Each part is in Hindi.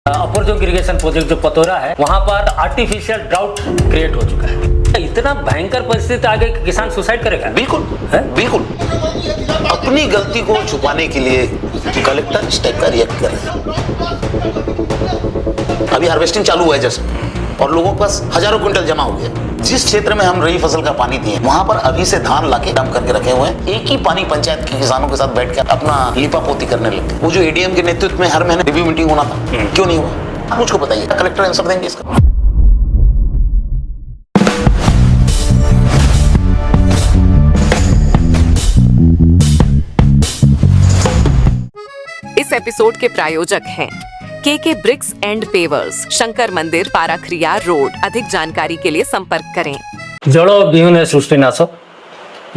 अपर जोंक इरिगेशन प्रोजेक्ट जो पतोरा है वहाँ पर आर्टिफिशियल ड्राउट क्रिएट हो चुका है। इतना भयंकर परिस्थिति आ गई कि किसान सुसाइड करेगा। बिल्कुल बिल्कुल। अपनी गलती को छुपाने के लिए कलेक्टर इस टाइप का रिएक्ट कर रहे हैं। अभी हार्वेस्टिंग चालू हुआ है जैसे, और लोगों के पास हजारों क्विंटल जमा हो गया। जिस क्षेत्र में हम रबी फसल का पानी दिए वहां पर अभी से धान लाके काम करके रखे हुए हैं। एक ही पानी पंचायत के किसानों के साथ बैठ कर अपना लिपापोती करने लगे। वो जो एडीएम के नेतृत्व में हर महीने रिव्यू मीटिंग होना था, क्यों नहीं हुआ? आप मुझको बताइए, कलेक्टर आंसर देंगे इसका। इस एपिसोड के प्रायोजक हैं के BRICS and pavers, Shankar Mandir, Parakharia road. अधिक जानकारी के लिए संपर्क करें। जोड़ो बिहुले सृष्टिनाश,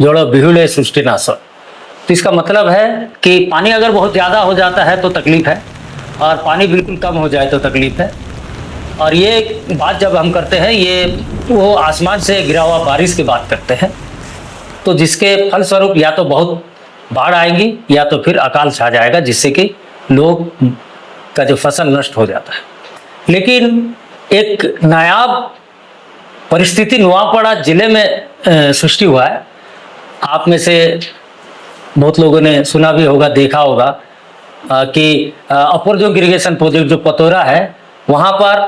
जोड़ो बिहुले सृष्टिनाश। तो इसका मतलब है कि पानी अगर बहुत ज़्यादा हो जाता है तो तकलीफ है, और पानी बिल्कुल कम हो जाए तो तकलीफ है। और ये बात जब हम करते हैं, ये वो आसमान से गिरा हुआ बारिश की बात करते हैं, तो जिसके फलस्वरूप या तो बहुत बाढ़ आएगी या तो फिर अकाल छा जाएगा, जिससे कि लोग का जो फसल नष्ट हो जाता है। लेकिन एक नायाब परिस्थिति नुआपड़ा जिले में सृष्टि हुआ है। आप में से बहुत लोगों ने सुना भी होगा, देखा होगा कि अपर जोंक इरिगेशन प्रोजेक्ट जो पतोरा है वहाँ पर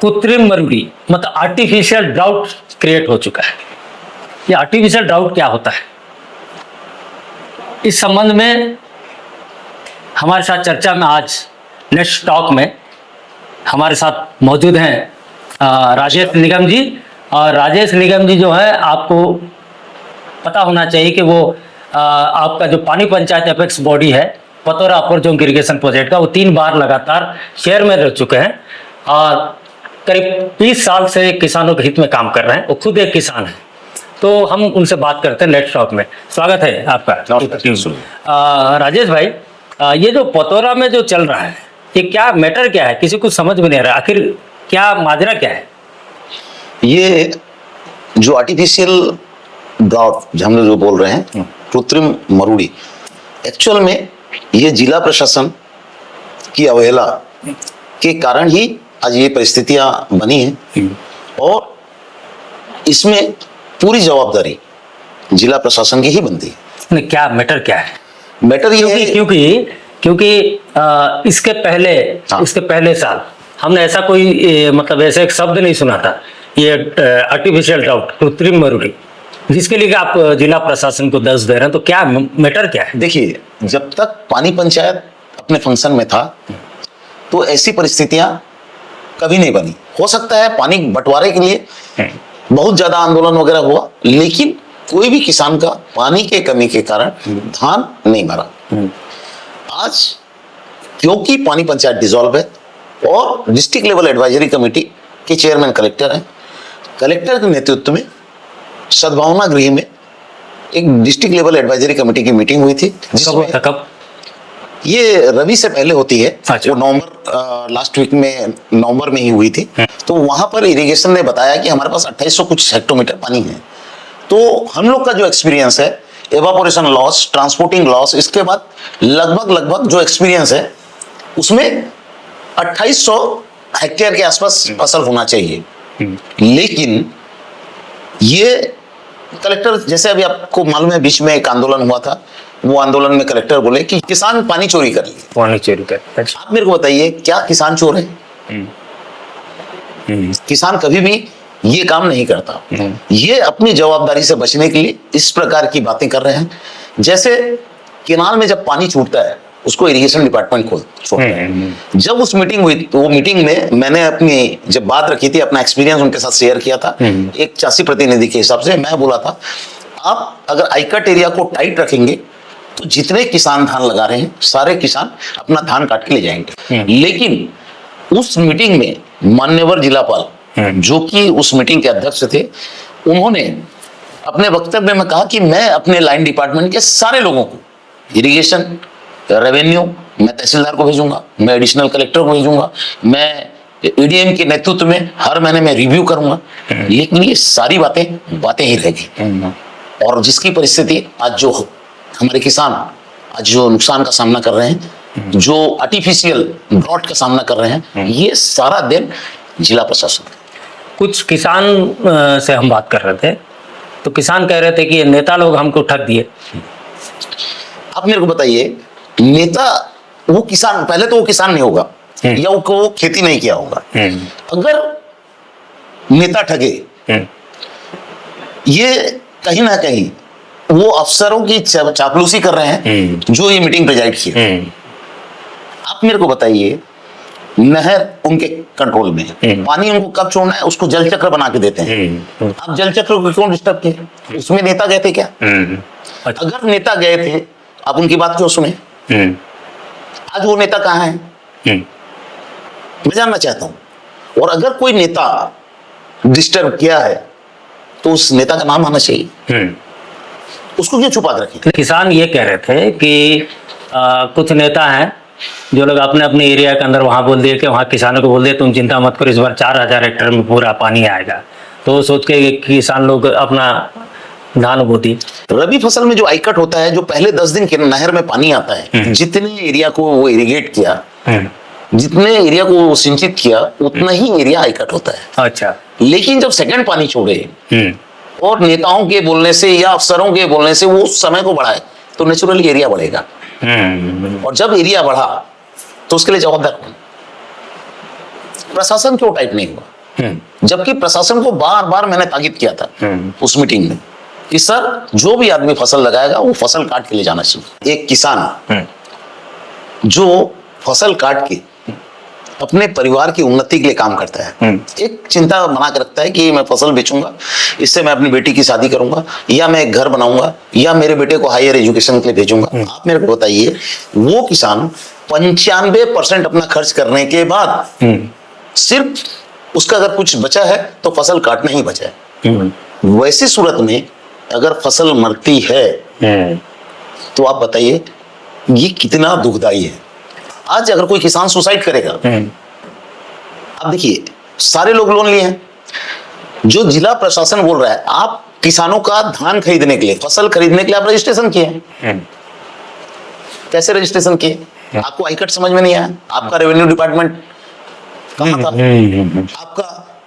कृत्रिम मरुड़ी मतलब आर्टिफिशियल ड्राउट क्रिएट हो चुका है। ये आर्टिफिशियल ड्राउट क्या होता है, इस संबंध में हमारे साथ चर्चा में आज नेक्स्ट टॉक में हमारे साथ मौजूद हैं राजेश निगम जी। और राजेश निगम जी जो है, आपको पता होना चाहिए कि वो आपका जो पानी पंचायत एपेक्स बॉडी है पतोरा अपर जोंक इरिगेशन प्रोजेक्ट का, वो 3 बार लगातार चेयरमैन रह चुके हैं और करीब 20 साल से किसानों के हित में काम कर रहे हैं। वो खुद एक किसान है। तो हम उनसे बात करते हैं नेक्स्ट टॉक में। स्वागत है आपका। राजेश भाई, ये जो पतोरा में जो चल रहा है, ये क्या मैटर क्या है? किसी को समझ में नहीं आ रहा, आखिर क्या माजरा क्या है? ये जो आर्टिफिशियल ड्राउट हम लोग जो बोल रहे हैं, कृत्रिम मरुड़ी, एक्चुअल में ये जिला प्रशासन की अवहेला के कारण ही आज ये परिस्थितियां बनी हैं। और इसमें पूरी जवाबदारी जिला प्रशासन की ही बनती है। नहीं, क्या मैटर क्या है? मैटर ये है क्योंकि इसके पहले साल हमने ऐसा कोई मतलब ऐसा एक शब्द नहीं सुना था, ये आर्टिफिशियल ड्राउट, कृत्रिम मरुड़ी, जिसके लिए आप जिला प्रशासन को दर्ज दे रहे हैं। तो क्या मैटर क्या है? देखिए, जब तक पानी पंचायत अपने फंक्शन में था तो ऐसी परिस्थितियां कभी नहीं बनी। हो सकता है पानी बंटवारे के लिए बहुत ज्यादा आंदोलन वगैरह हुआ, लेकिन कोई भी किसान का पानी के कमी के कारण धान नहीं मरा। आज क्योंकि पानी पंचायत डिसॉल्व है और डिस्ट्रिक्ट लेवल एडवाइजरी कमेटी के चेयरमैन कलेक्टर हैं, कलेक्टर के नेतृत्व में सद्भावना गृह में एक डिस्ट्रिक्ट लेवल एडवाइजरी कमेटी की मीटिंग हुई थी। कब? ये रबी से पहले होती है। अच्छा। वो नवंबर लास्ट वीक में नवंबर में ही हुई थी। तो वहां पर इरिगेशन ने बताया कि हमारे पास 2800 कुछ हेक्टोमीटर पानी है। तो हम लोग का जो एक्सपीरियंस है, एवापोरेशन लॉस, ट्रांसपोर्टिंग लॉस, इसके बाद लगभग जो एक्सपीरियंस है उसमें 2800 हेक्टेयर के आसपास फसल होना चाहिए। लेकिन ये कलेक्टर, जैसे अभी आपको मालूम है, बीच में एक आंदोलन हुआ था, वो आंदोलन में कलेक्टर बोले कि किसान पानी चोरी कर लिए। पानी चोरी कर? आप मेरे को बताइए, क्या किसान चोर है? किसान कभी भी ये काम नहीं करता। ये अपनी जवाबदारी से बचने के लिए इस प्रकार की बातें कर रहे हैं। जैसे केनाल में जब पानी छूटता है उसको इरिगेशन डिपार्टमेंट छोड़ता है। जब उस मीटिंग हुई तो वो मीटिंग में मैंने अपनी जब बात रखी थी, अपना एक्सपीरियंस उनके साथ शेयर किया था। एक 84 प्रतिनिधि के हिसाब से मैं बोला था, आप अगर आइकट एरिया को टाइट रखेंगे तो जितने किसान धान लगा रहे हैं सारे किसान अपना धान काट के ले जाएंगे। लेकिन उस मीटिंग में मान्यवर जिलापाल जो कि उस मीटिंग के अध्यक्ष थे, उन्होंने अपने वक्तव्य में कहा कि मैं अपने लाइन डिपार्टमेंट के सारे लोगों को, इरिगेशन, रेवेन्यू, मैं तहसीलदार को भेजूंगा, मैं एडिशनल कलेक्टर को भेजूंगा, मैं एडीएम के नेतृत्व में हर महीने में रिव्यू करूंगा। लेकिन ये सारी बातें ही रहेगी। और जिसकी परिस्थिति आज जो हमारे किसान आज जो नुकसान का सामना कर रहे हैं, जो आर्टिफिशियल ड्रॉट का सामना कर रहे हैं, ये सारा दिन जिला प्रशासन। कुछ किसान से हम बात कर रहे थे, तो किसान कह रहे थे कि ये नेता लोग हमको ठग दिए। आप मेरे को बताइए, नेता वो किसान, पहले तो वो किसान नहीं होगा या वो खेती नहीं किया होगा। अगर नेता ठगे, ये कहीं ना कहीं वो अफसरों की चापलूसी कर रहे हैं जो ये मीटिंग प्रेजाइड किए। आप मेरे को बताइए, नहर उनके कंट्रोल में है, पानी उनको कब छोड़ना है उसको जल चक्र बना के देते हैं। आप जल चक्र को क्यों डिस्टर्ब किए? उसमें नेता गए थे क्या? अगर नेता गए थे, आप उनकी बात क्यों सुने? आज वो नेता कहाँ है? मैं जानना चाहता हूं। और अगर कोई नेता डिस्टर्ब किया है तो उस नेता का नाम आना चाहिए, उसको क्यों छुपा के रखें? किसान ये कह रहे थे कि कुछ नेता हैं जो लोग अपने अपने एरिया के अंदर वहां बोल दिए कि वहां किसानों को बोल दिए तुम चिंता मत करो, इस बार 4000 हेक्टेयर में पूरा पानी आएगा। तो सोच के किसान लोग अपना धान बो दिए। रबी फसल में जो आइकट होता है, जो पहले 10 दिन के नहर में पानी आता है, जितने एरिया को वो इरिगेट किया, जितने एरिया को वो सिंचित किया, उतना ही एरिया आइकट होता है। अच्छा, लेकिन जब सेकंड पानी छोड़े और नेताओं के बोलने से या अफसरों के बोलने से वो समय को बढ़ाए, तो नेचुरली एरिया बढ़ेगा। और जब एरिया बढ़ा तो उसके लिए जवाबदार कौन? प्रशासन क्यों टाइट नहीं हुआ? जबकि प्रशासन को बार बार मैंने ताकीद किया था उस मीटिंग में कि सर, जो भी आदमी फसल लगाएगा वो फसल काट के ले जाना चाहिए। एक किसान जो फसल काट के अपने परिवार की उन्नति के लिए काम करता है, एक चिंता बना के रखता है कि मैं फसल बेचूंगा, इससे मैं अपनी बेटी की शादी करूंगा, या मैं एक घर बनाऊंगा, या मेरे बेटे को हायर एजुकेशन के लिए भेजूंगा। आप मेरे को बताइए, वो किसान 95% अपना खर्च करने के बाद सिर्फ उसका अगर कुछ बचा है तो फसल काटना ही बचा है। वैसी सूरत में अगर फसल मरती है तो आप बताइए ये कितना दुखदाई है। आज अगर कोई किसान सुसाइड करेगा, आप देखिए सारे लोग लोन लिए हैं। जो जिला प्रशासन बोल रहा है आप किसानों का धान खरीदने के लिए, फसल खरीदने के लिए आप रजिस्ट्रेशन किए हैं। कैसे रजिस्ट्रेशन किए? आपको आइकट समझ में नहीं आया? आपका रेवेन्यू डिपार्टमेंट कहाँ था? आपका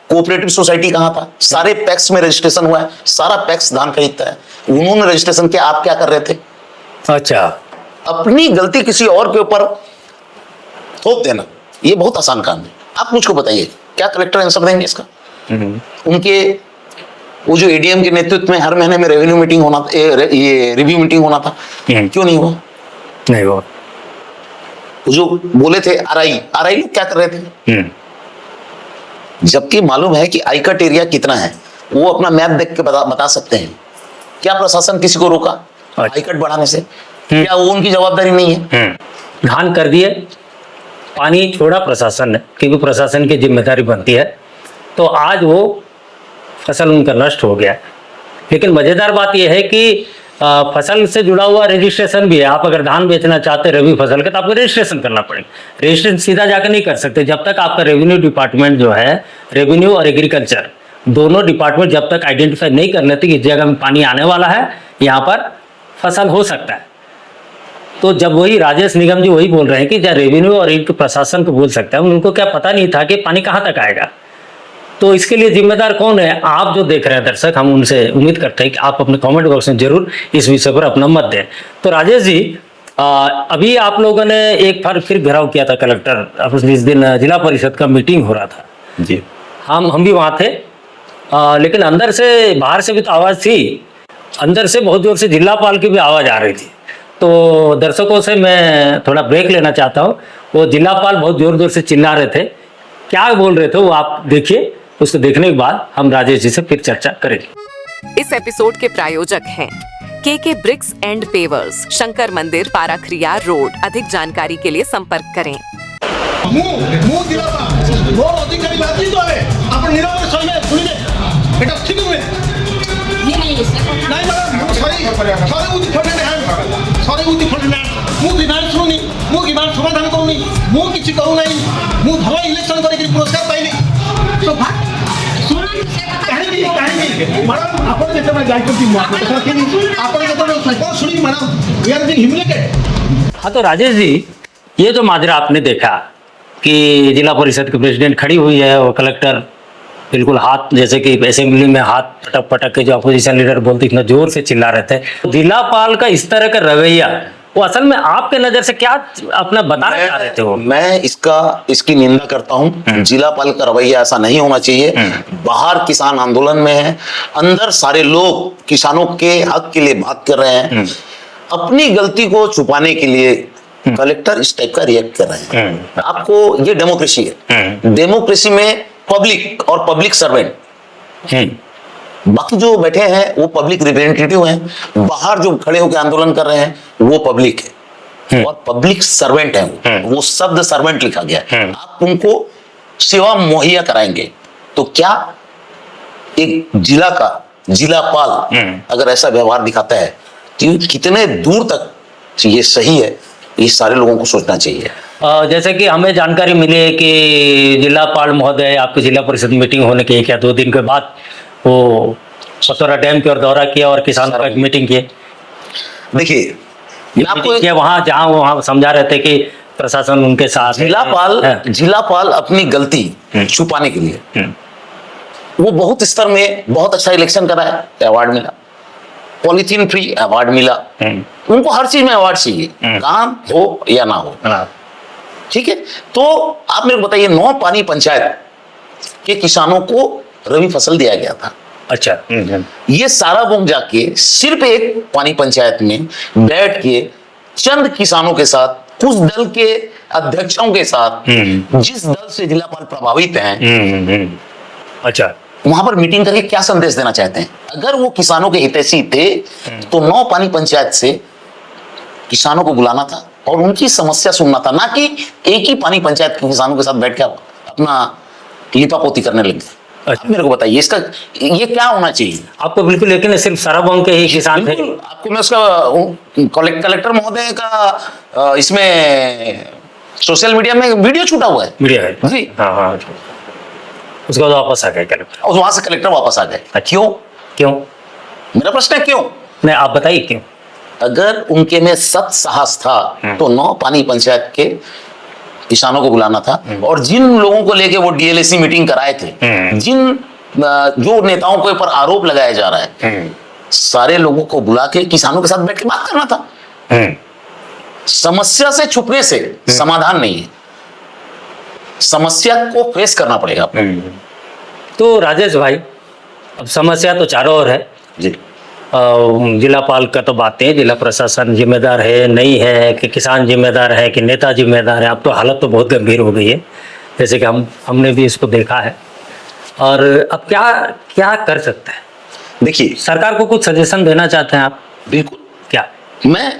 कोऑपरेटिव सोसाइटी कहाँ था? सारे पैक्स में रजिस्ट्रेशन हुआ है, सारा पैक्स धान खरीदता है, उन्होंने रजिस्ट्रेशन किया, आप क्या कर रहे थे? अच्छा, अपनी गलती किसी और के ऊपर थोप देना, ये बहुत आसान काम है। आप मुझको बताइए, क्या कलेक्टर आंसर देंगे इसका? उनके वो जो एडीएम के नेतृत्व में हर महीने में रेवेन्यू मीटिंग होना, ये रिव्यू मीटिंग होना था, क्यों नहीं हुआ? नहीं हुआ। जो बोले थे आरआई लोग क्या कर रहे थे? जबकि मालूम है कि आइकट एरिया कितना है, वो अपना मैप देख के बता सकते हैं। क्या प्रशासन किसी को रोका आइकट बढ़ाने से? क्या वो उनकी जवाबदारी नहीं है? धान कर दिए, पानी छोड़ा प्रशासन ने, क्योंकि प्रशासन की जिम्मेदारी बनती है, तो आज वो फसल उनका नष्ट हो गया। लेकिन मजेदार बात यह है कि फसल से जुड़ा हुआ रजिस्ट्रेशन भी है। आप अगर धान बेचना चाहते हैं रबी फसल के, तो आपको रजिस्ट्रेशन करना पड़ेगा। रजिस्ट्रेशन सीधा जाकर नहीं कर सकते जब तक आपका रेवेन्यू डिपार्टमेंट जो है, रेवेन्यू और एग्रीकल्चर दोनों डिपार्टमेंट जब तक आइडेंटिफाई नहीं कर लेते कि इस जगह में पानी आने वाला है, यहाँ पर फसल हो सकता है। तो जब वही राजेश निगम जी वही बोल रहे हैं कि जब रेवेन्यू और इनके प्रशासन को बोल सकते हैं, उनको क्या पता नहीं था कि पानी कहाँ तक आएगा। तो इसके लिए जिम्मेदार कौन है? आप जो देख रहे हैं दर्शक, हम उनसे उम्मीद करते हैं कि आप अपने कमेंट बॉक्स में जरूर इस विषय पर अपना मत दें। तो राजेश जी, अभी आप लोगों ने एक बार फिर घेराव किया था कलेक्टर, इस दिन जिला परिषद का मीटिंग हो रहा था जी, हम भी वहाँ थे। लेकिन अंदर से, बाहर से भी तो आवाज़ थी, अंदर से बहुत जोर से जिलापाल की भी आवाज़ आ रही थी। तो दर्शकों से मैं थोड़ा ब्रेक लेना चाहता हूँ। वो जिलापाल बहुत जोर जोर से चिल्ला रहे थे, क्या बोल रहे थे वो आप देखिए। उसको देखने के बाद हम राजेश जी से फिर चर्चा करेंगे। इस एपिसोड के प्रायोजक हैं KK bricks and pavers, Shankar Mandir, Parakharia road. अधिक जानकारी के लिए संपर्क करें। हाँ, तो राजेश जी, ये जो माजरा आपने देखा कि जिला परिषद की प्रेसिडेंट खड़ी हुई है और कलेक्टर बिल्कुल हाथ, जैसे कि असेंबली में हाथ पटक पटक के जो अपोजिशन लीडर बोलते इतना जोर से चिल्ला रहे थे, जिलापाल का इस तरह का रवैया वो असल में आपके नजर से क्या अपना बताना चाह रहे थे वो? मैं इसकी निंदा करता हूँ। जिलापाल का रवैया ऐसा नहीं होना चाहिए। बाहर किसान आंदोलन में है, अंदर सारे लोग किसानों के हक के लिए बात कर रहे हैं। अपनी गलती को छुपाने के लिए कलेक्टर इस टाइप का रिएक्ट कर रहे हैं। आपको ये डेमोक्रेसी है, डेमोक्रेसी में पब्लिक और पब्लिक सर्वेंट, बाकी जो बैठे हैं वो पब्लिक रिप्रेजेंटेटिव हैं, बाहर जो खड़े होकर आंदोलन कर रहे हैं वो पब्लिक है और पब्लिक सर्वेंट है। वो शब्द सर्वेंट लिखा गया है। आप उनको सेवा मुहैया कराएंगे तो क्या एक जिला का जिलापाल अगर ऐसा व्यवहार दिखाता है तो कितने दूर तक ये सही है, ये सारे लोगों को सोचना चाहिए। जैसे कि हमें जानकारी मिली है कि जिलापाल महोदय आपकी जिला परिषद मीटिंग होने के 1 या 2 दिन के बाद वो पतौरा डैम की ओर दौरा किया और किसानों का मीटिंग किए। देखिए आपको वहां जहां वहां समझा रहे थे कि प्रशासन उनके साथ, जिलापाल अपनी गलती छुपाने के लिए वो बहुत स्तर में बहुत अच्छा इलेक्शन कराया, अवार्ड मिला, पॉलिथीन फ्री अवार्ड मिला। उनको हर चीज में अवार्ड चाहिए, काम हो या ना हो। ठीक है, तो आप मेरे को बताइए 9 पानी पंचायत के किसानों को रबी फसल दिया गया था। अच्छा, ये सारा वक्त जाके सिर्फ एक पानी पंचायत में बैठ के चंद किसानों के साथ, कुछ दल के अध्यक्षों के साथ, जिस दल से जिलापाल प्रभावित हैं, अच्छा, वहां पर मीटिंग करके क्या संदेश देना चाहते हैं? अगर वो किसानों के हितैषी थे तो 9 पानी पंचायत से किसानों को बुलाना था और उनकी समस्या सुनना था, ना कि एक ही पानी पंचायत के किसानों के साथ बैठ के अपना लिपापोती करने लग गए। अच्छा। मेरे को बताइए इसका ये क्या होना चाहिए? आपको बिल्कुल यकीन है सिर्फ साराबोंग के ही किसान थे? आपको मैं उसका कलेक्टर महोदय का इसमें सोशल मीडिया में वीडियो छूटा हुआ है। मीडिया है जी, हाँ। उसके बाद वापस आ गए कलेक्टर, और वहां से कलेक्टर वापस आ गए। क्यों? मेरा प्रश्न है क्यों? नहीं, आप बताइए क्यों? अगर उनके में सत साहस था तो 9 पानी पंचायत के किसानों को बुलाना था, और जिन लोगों को लेके वो डीएलएसी मीटिंग कराए थे, जिन जो नेताओं के ऊपर आरोप लगाया जा रहा है, सारे लोगों को बुला के किसानों के साथ बैठ के बात करना था। समस्या से छुपने से समाधान नहीं है, समस्या को फेस करना पड़ेगा। तो राजेश भाई, अब समस्या तो चारों ओर है जी। जिलापाल का तो बातें, जिला प्रशासन जिम्मेदार है नहीं है, कि किसान जिम्मेदार है कि नेता जिम्मेदार है। अब तो हालत तो बहुत गंभीर हो गई है, जैसे कि हमने भी इसको देखा है। और अब क्या कर सकते हैं? देखिए, सरकार को कुछ सजेशन देना चाहते हैं आप? बिल्कुल। क्या? मैं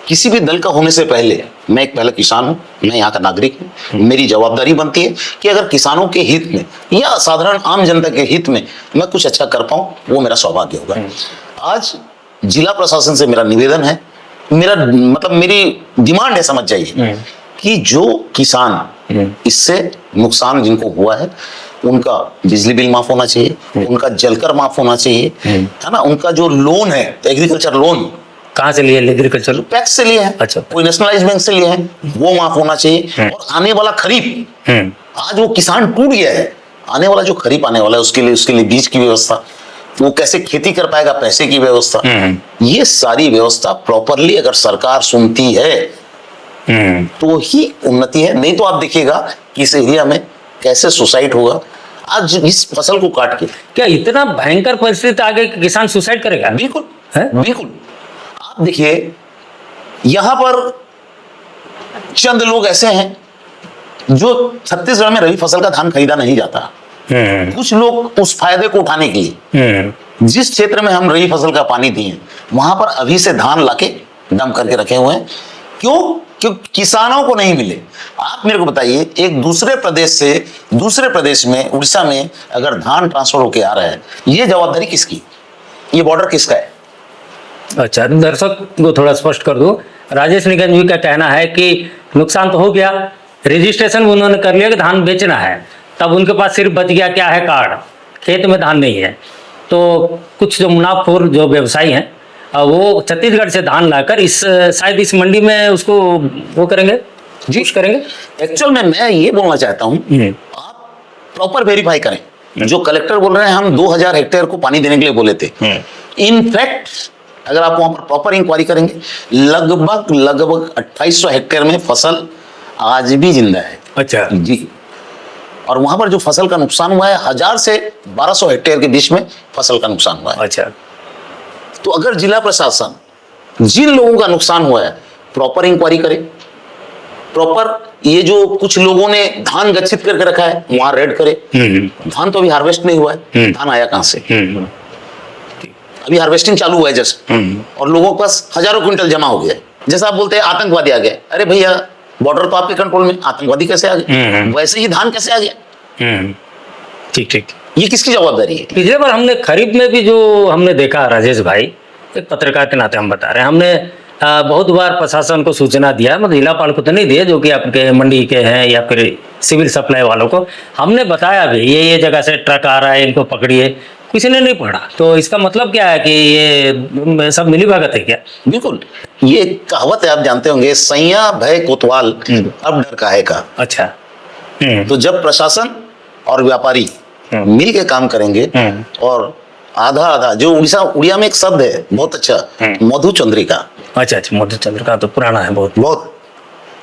किसी भी दल का होने से पहले मैं एक पहला किसान हूं, मैं यहाँ का नागरिक हूं। मेरी जवाबदारी बनती है कि अगर किसानों के हित में या साधारण आम जनता के हित में मैं कुछ अच्छा कर पाऊं, वो मेरा सौभाग्य होगा। आज जिला प्रशासन से मेरा निवेदन है, मेरी डिमांड है, समझ जाइए, कि जो किसान इससे नुकसान जिनको हुआ है उनका बिजली बिल माफ होना चाहिए, उनका जलकर माफ होना चाहिए, है ना, उनका जो लोन है एग्रीकल्चर लोन, कहाँ से लिए? एग्रीकल्चर टैक्स से लिए हैं, अच्छा, कोई नेशनलाइज बैंक से लिए हैं, वो माफ होना चाहिए। और आने वाला खरीफ, आज वो किसान टूट गया है, आने वाला जो खरीफ आने वाला है उसके लिए बीज की व्यवस्था, वो कैसे खेती कर पाएगा, पैसे की व्यवस्था, ये सारी व्यवस्था प्रॉपरली अगर सरकार सुनती है तो ही उन्नति है। नहीं तो आप देखिएगा कि इस एरिया में कैसे सुसाइड होगा। आज इस फसल को काट के क्या इतना भयंकर परिस्थिति आ गई कि किसान सुसाइड करेगा? बिल्कुल बिल्कुल। आप देखिए, यहां पर चंद लोग ऐसे हैं जो छत्तीसगढ़ में रबी फसल का धान खरीदा नहीं जाता। कुछ लोग उस फायदे को उठाने के लिए जिस क्षेत्र में हम रबी फसल का पानी दिए वहां पर अभी से धान लाके डंप करके रखे हुए हैं। क्यों किसानों को नहीं मिले। आप मेरे को बताइए, एक दूसरे प्रदेश से दूसरे प्रदेश में, उड़ीसा में अगर धान ट्रांसफर होके आ रहा है, ये जवाबदारी किसकी? ये बॉर्डर किसका है? अच्छा, दर्शक को थोड़ा स्पष्ट कर दो। राजेश निगम जी का कहना है कि नुकसान तो हो गया, रजिस्ट्रेशन उन्होंने कर लिया कि धान बेचना है, तब उनके पास सिर्फ बच गया क्या है? कार्ड। खेत में धान नहीं है। तो कुछ जो मुनाफाखोर जो व्यवसायी हैं वो छत्तीसगढ़ से धान लाकर शायद इस मंडी में उसको वो करेंगे, कुछ करेंगे। एक्चुअल में मैं ये बोलना चाहता हूँ, आप प्रॉपर वेरीफाई करें। जो कलेक्टर बोल रहे हैं हम 2000 हेक्टेयर को पानी देने के लिए बोले थे, इनफैक्ट अगर आप वहां पर प्रॉपर इंक्वायरी करेंगे, लगभग 2800 हेक्टेयर में फसल आज भी जिंदा है। अच्छा जी। और वहां पर जो फसल का नुकसान हुआ है 1000 से 1200 हेक्टेयर के बीच में फसल का नुकसान हुआ है। अच्छा, तो अगर जिला प्रशासन जिन लोगों का नुकसान हुआ है प्रॉपर इंक्वायरी करे, प्रॉपर ये जो कुछ लोगों ने धान गच्छित करके रखा है वहां रेड करे। धान तो अभी हार्वेस्ट नहीं हुआ है, धान आया कहां से? अभी हार्वेस्टिंग चालू हुआ है जस्ट, और लोगों के पास हजारों क्विंटल जमा हो गया है। जैसा आप बोलते हैं आतंकवादी आ गए, अरे भैया बॉर्डर तो आपके कंट्रोल में, आतंकवादी कैसे आ गए? वैसे ही धान कैसे आ गया? ठीक ठीक। ये किसकी जवाबदारी है? पिछले बार हमने खरीफ में भी जो हमने देखा, राजेश भाई एक पत्रकार के नाते हम बता रहे हैं, हमने बहुत बार प्रशासन को सूचना दिया, मतलब जिलापाल को तो नहीं दिया जो कि आपके मंडी के हैं या फिर सिविल सप्लाई वालों को हमने बताया भी ये जगह से ट्रक आ रहा है, इनको पकड़िए, किसी ने नहीं पढ़ा। तो इसका मतलब क्या है कि ये सब मिली भगत है क्या? बिल्कुल, ये कहावत है, आप जानते होंगे, सैया भय कोतवाल अब डर काहे का। अच्छा। तो जब प्रशासन और व्यापारी मिल के काम करेंगे और आधा आधा, जो उड़िया में एक शब्द है बहुत अच्छा, मधु चंद्रिका। अच्छा अच्छा, मधु चंद्रिका तो पुराना है बहुत बहुत।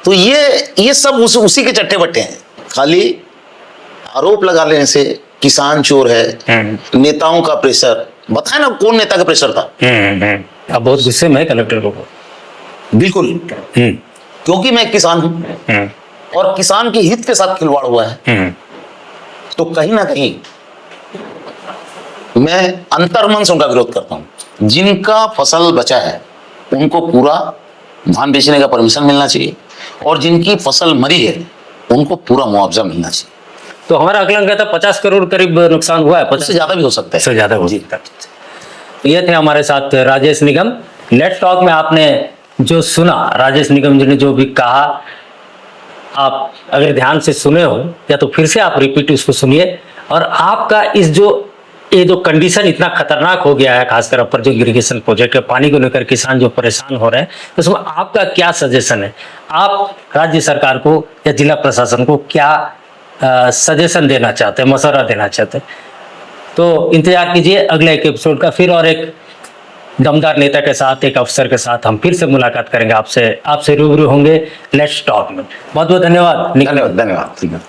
तो ये सब उसी के चट्टे बट्टे हैं। खाली आरोप लगा लेने से किसान चोर है, नेताओं का प्रेशर, बताए ना कौन नेता का प्रेशर था? अब बहुत गुस्से में है कलेक्टर को। बिल्कुल, क्योंकि मैं किसान हूं और किसान के हित के साथ खिलवाड़ हुआ है, तो कहीं ना कहीं मैं अंतर्मन से उनका विरोध करता हूं। जिनका फसल बचा है उनको पूरा धान बेचने का परमिशन मिलना चाहिए, और जिनकी फसल मरी है उनको पूरा मुआवजा मिलना चाहिए। तो हमारा आकलन कहता है 50 करोड़ करीब नुकसान हुआ है, 50 से ज्यादा भी हो सकता है, से ज्यादा हो सकता है। तो ये थे हमारे साथ राजेश निगम। लेट्स टॉक में आपने जो सुना, राजेश निगम जी ने जो भी कहा, आप अगर ध्यान से सुने हो या तो फिर से आप रिपीट उसको सुनिए, और आपका ये जो कंडीशन इतना खतरनाक हो गया है, खासकर अपर जो इरिगेशन प्रोजेक्ट के पानी को लेकर किसान जो परेशान हो रहे हैं, तो उसमें आपका क्या सजेशन है? आप राज्य सरकार को या जिला प्रशासन को क्या सजेशन देना चाहते हैं, मशवरा देना चाहते हैं? तो इंतजार कीजिए अगले एक एपिसोड का, फिर और एक दमदार नेता के साथ, एक अफसर के साथ हम फिर से मुलाकात करेंगे, आपसे रूबरू होंगे लेट्स टॉक में। बहुत बहुत धन्यवाद। धन्यवाद।